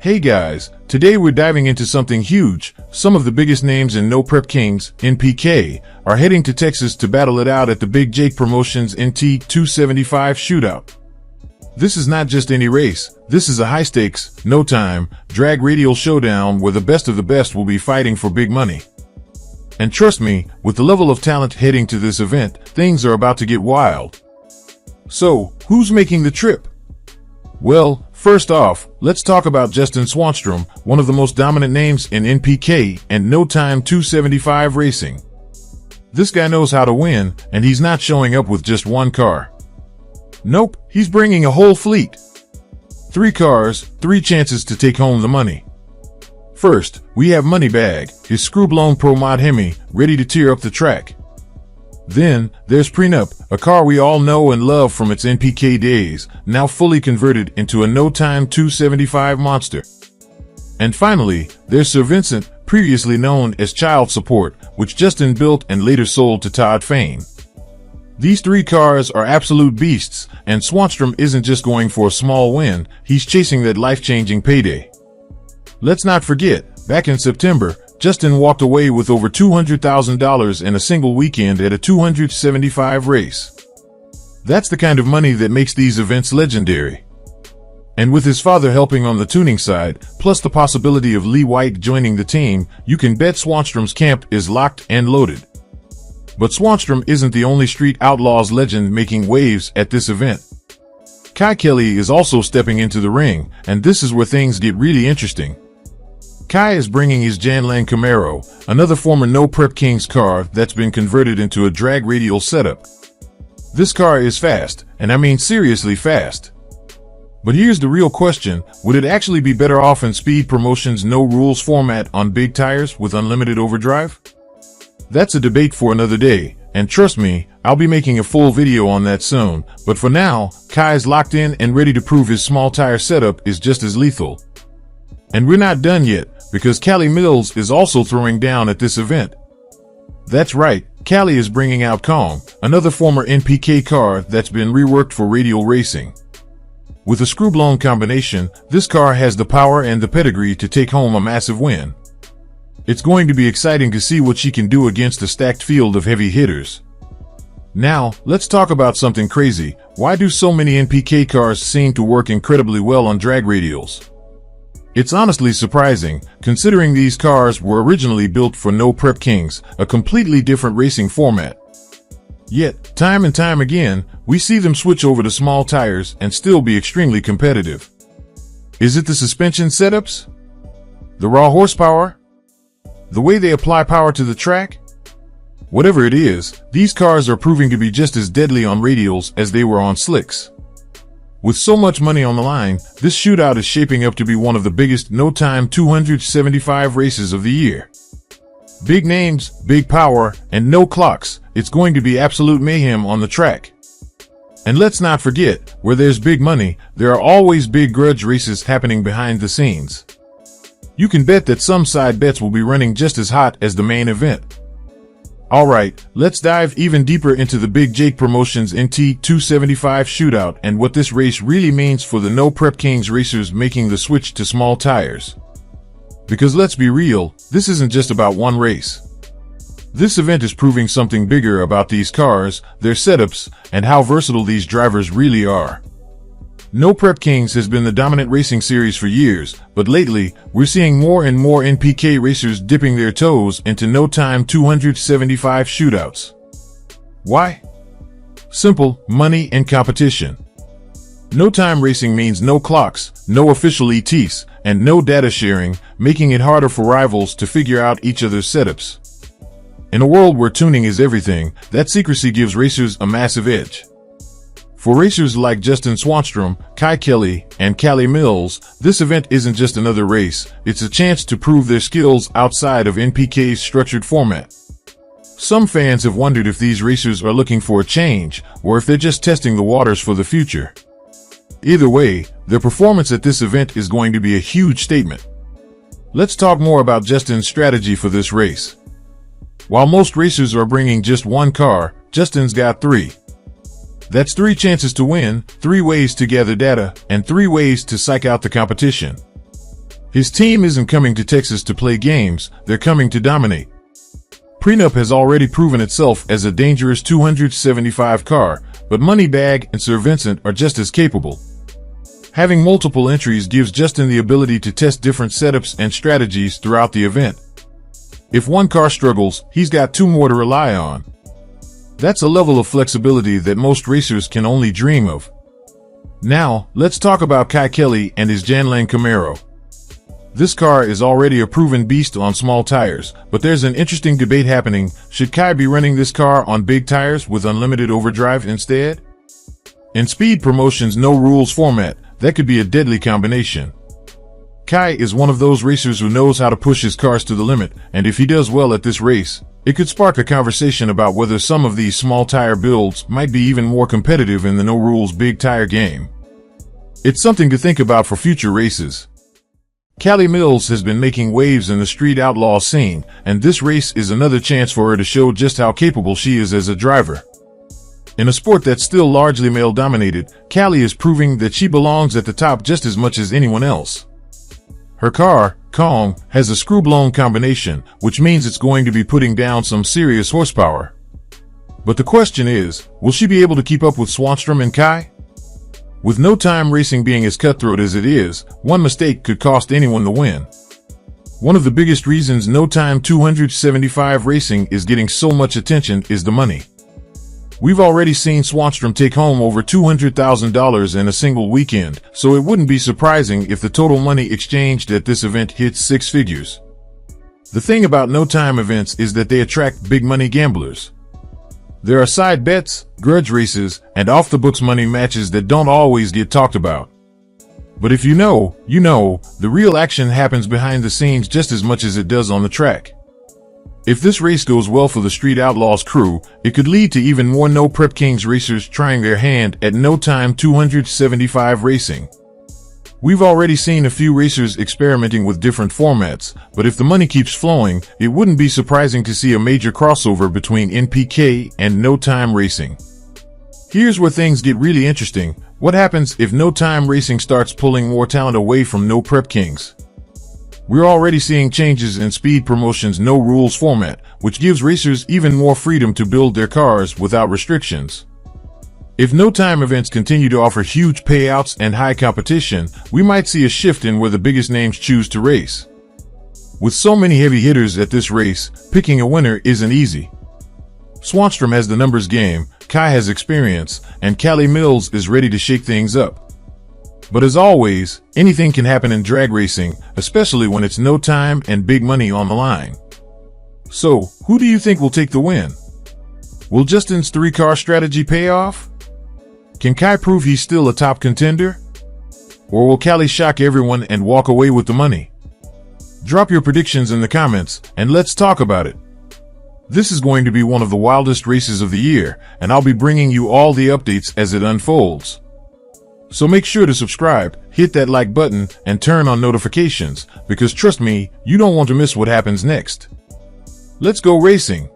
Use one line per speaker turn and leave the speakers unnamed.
Hey guys, today we're diving into something huge. Some of the biggest names in No Prep Kings, NPK, are heading to Texas to battle it out at the Big Jake Promotions NT 275 Shootout. This is not just any race, this is a high-stakes, no-time, drag radial showdown where the best of the best will be fighting for big money. And trust me, with the level of talent heading to this event, things are about to get wild. So, who's making the trip? Well, first off, let's talk about Justin Swanstrom, one of the most dominant names in NPK and no-time 275 racing. This guy knows how to win, and he's not showing up with just one car. Nope, he's bringing a whole fleet. 3 cars, 3 chances to take home the money. First, we have Moneybag, his screw-blown Pro Mod Hemi, ready to tear up the track. Then, there's Prenup, a car we all know and love from its NPK days, now fully converted into a no-time 275 monster. And finally, there's Sir Vincent, previously known as Child Support, which Justin built and later sold to Todd Fane. These 3 cars are absolute beasts, and Swanstrom isn't just going for a small win, he's chasing that life-changing payday. Let's not forget, back in September, Justin walked away with over $200,000 in a single weekend at a 275 race. That's the kind of money that makes these events legendary. And with his father helping on the tuning side, plus the possibility of Lee White joining the team, you can bet Swanstrom's camp is locked and loaded. But Swanstrom isn't the only Street Outlaws legend making waves at this event. Kye Kelley is also stepping into the ring, and this is where things get really interesting. Kye is bringing his Janlang Camaro, another former No Prep Kings car that's been converted into a drag radial setup. This car is fast, and I mean seriously fast. But here's the real question, would it actually be better off in Speed Promotions' no rules format on big tires with unlimited overdrive? That's a debate for another day, and trust me, I'll be making a full video on that soon, but for now, Kye's locked in and ready to prove his small tire setup is just as lethal. And we're not done yet, because Callie Mills is also throwing down at this event. That's right, Callie is bringing out Kong, another former NPK car that's been reworked for radial racing. With a screw-blown combination, this car has the power and the pedigree to take home a massive win. It's going to be exciting to see what she can do against a stacked field of heavy hitters. Now, let's talk about something crazy. Why do so many NPK cars seem to work incredibly well on drag radials? It's honestly surprising, considering these cars were originally built for No Prep Kings, a completely different racing format. Yet, time and time again, we see them switch over to small tires and still be extremely competitive. Is it the suspension setups? The raw horsepower? The way they apply power to the track? Whatever it is, these cars are proving to be just as deadly on radials as they were on slicks. With so much money on the line, this shootout is shaping up to be one of the biggest no-time 275 races of the year. Big names, big power, and no clocks, it's going to be absolute mayhem on the track. And let's not forget, where there's big money, there are always big grudge races happening behind the scenes. You can bet that some side bets will be running just as hot as the main event. Alright, let's dive even deeper into the Big Jake Promotions NT 275 Shootout and what this race really means for the No Prep Kings racers making the switch to small tires. Because let's be real, this isn't just about one race. This event is proving something bigger about these cars, their setups, and how versatile these drivers really are. No Prep Kings has been the dominant racing series for years, but lately, we're seeing more and more NPK racers dipping their toes into no-time 275 shootouts. Why? Simple, money and competition. No-time racing means no clocks, no official ETs, and no data sharing, making it harder for rivals to figure out each other's setups. In a world where tuning is everything, that secrecy gives racers a massive edge. For racers like Justin Swanstrom, Kye Kelley, and Callie Mills, this event isn't just another race, it's a chance to prove their skills outside of NPK's structured format. Some fans have wondered if these racers are looking for a change, or if they're just testing the waters for the future. Either way, their performance at this event is going to be a huge statement. Let's talk more about Justin's strategy for this race. While most racers are bringing just one car, Justin's got 3. That's 3 chances to win, 3 ways to gather data, and 3 ways to psych out the competition. His team isn't coming to Texas to play games, they're coming to dominate. Prenup has already proven itself as a dangerous 275 car, but Moneybag and Sir Vincent are just as capable. Having multiple entries gives Justin the ability to test different setups and strategies throughout the event. If one car struggles, he's got two more to rely on. That's a level of flexibility that most racers can only dream of. Now, let's talk about Kye Kelley and his Janlang Camaro. This car is already a proven beast on small tires, but there's an interesting debate happening. Should Kye be running this car on big tires with unlimited overdrive instead? In Speed Promotion's no rules format, that could be a deadly combination. Kye is one of those racers who knows how to push his cars to the limit, and if he does well at this race, it could spark a conversation about whether some of these small tire builds might be even more competitive in the no rules big tire game. It's something to think about for future races. Callie Mills has been making waves in the Street Outlaws scene, and this race is another chance for her to show just how capable she is as a driver. In a sport that's still largely male-dominated, Callie is proving that she belongs at the top just as much as anyone else. Her car, Kong, has a screw-blown combination, which means it's going to be putting down some serious horsepower. But the question is, will she be able to keep up with Swanstrom and Kye? With no time racing being as cutthroat as it is, one mistake could cost anyone the win. One of the biggest reasons no time 275 racing is getting so much attention is the money. We've already seen Swanstrom take home over $200,000 in a single weekend, so it wouldn't be surprising if the total money exchanged at this event hits six figures. The thing about no time events is that they attract big money gamblers. There are side bets, grudge races, and off-the-books money matches that don't always get talked about. But if you know, the real action happens behind the scenes just as much as it does on the track. If this race goes well for the Street Outlaws crew, it could lead to even more No Prep Kings racers trying their hand at no time 275 racing. We've already seen a few racers experimenting with different formats, but if the money keeps flowing, it wouldn't be surprising to see a major crossover between NPK and no time racing. Here's where things get really interesting. What happens if no time racing starts pulling more talent away from No Prep Kings? We're already seeing changes in Speed Promotion's no rules format, which gives racers even more freedom to build their cars without restrictions. If no time events continue to offer huge payouts and high competition, we might see a shift in where the biggest names choose to race. With so many heavy hitters at this race, picking a winner isn't easy. Swanstrom has the numbers game, Kye has experience, and Callie Mills is ready to shake things up. But as always, anything can happen in drag racing, especially when it's no time and big money on the line. So, who do you think will take the win? Will Justin's three-car strategy pay off? Can Kye prove he's still a top contender? Or will Callie shock everyone and walk away with the money? Drop your predictions in the comments, and let's talk about it. This is going to be one of the wildest races of the year, and I'll be bringing you all the updates as it unfolds. So make sure to subscribe, hit that like button, and turn on notifications, because trust me, you don't want to miss what happens next. Let's go racing!